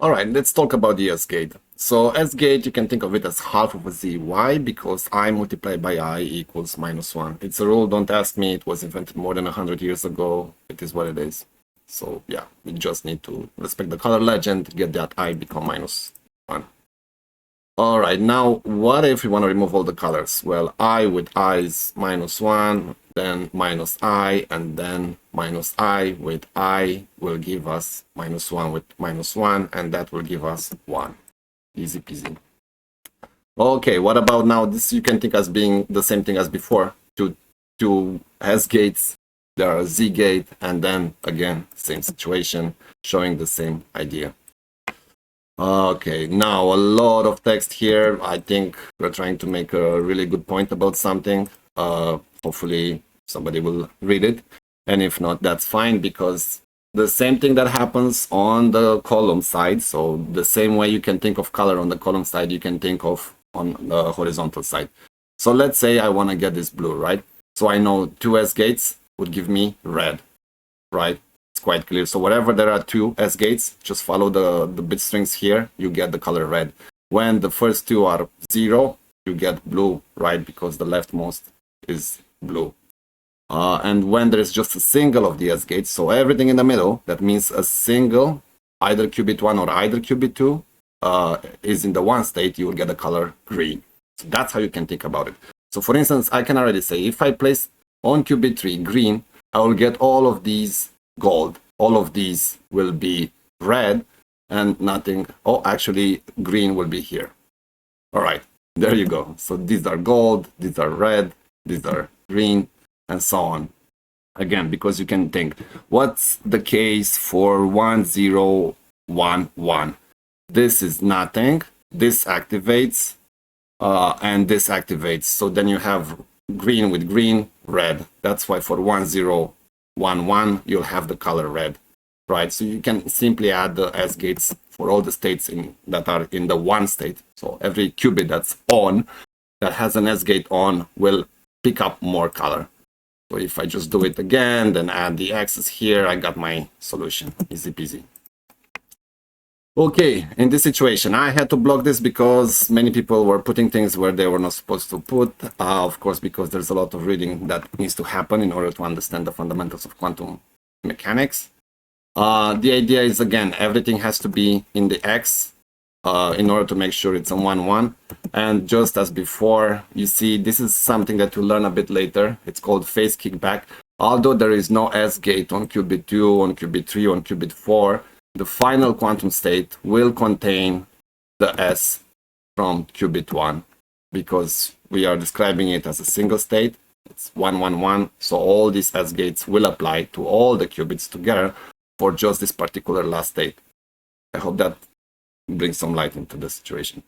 All right, let's talk about the S-gate. So S-gate, you can think of it as half of a z. Why? Because I multiplied by I equals -1. It's a rule, don't ask me. It was invented more than 100 years ago. It is what it is. So yeah, we just need to respect the color legend, get that I become -1. All right, now what if we want to remove all the colors? Well, I with I is -1, then -I, and then -I with I will give us -1 with -1, and that will give us 1. Easy peasy. Okay, what about now? This you can think as being the same thing as before. Two S gates, there are Z gate, and then again, same situation, showing the same idea. Okay, now a lot of text here. I think we're trying to make a really good point about something. Hopefully somebody will read it. And if not, that's fine, because the same thing that happens on the column side, so the same way you can think of color on the column side, you can think of on the horizontal side. So let's say I want to get this blue, right? So I know 2 S gates would give me red, right? Quite clear. So wherever there are 2 S gates, just follow the bit strings here, you get the color red. When the first 2 are 0, you get blue, right? Because the leftmost is blue. And when there is just a single of the S gates, so everything in the middle, that means a single, either qubit 1 or either qubit 2, is in the 1 state, you will get the color green. So that's how you can think about it. So for instance, I can already say, if I place on qubit 3 green, I will get all of these gold. All of these will be red, and nothing. Oh, actually, green will be here. All right, there you go. So these are gold, these are red, these are green, and so on. Again, because you can think, what's the case for 1, 0, 1, 1? This is nothing. This activates, and this activates. So then you have green with green, red. That's why for 1, 0, 1, 1, you'll have the color red, right? So you can simply add the S gates for all the states that are in the 1 state. So every qubit that's on, that has an S gate on, will pick up more color. So if I just do it again, then add the X's here, I got my solution. Easy peasy. Okay, in this situation, I had to block this because many people were putting things where they were not supposed to put. Of course, because there's a lot of reading that needs to happen in order to understand the fundamentals of quantum mechanics. The idea is, again, everything has to be in the X in order to make sure it's a 1, 1. And just as before, you see, this is something that you'll learn a bit later. It's called phase kickback. Although there is no S gate on qubit 2, on qubit 3, on qubit 4, the final quantum state will contain the S from qubit 1, because we are describing it as a single state. It's 1, 1, 1. So all these S gates will apply to all the qubits together for just this particular last state. I hope that brings some light into the situation.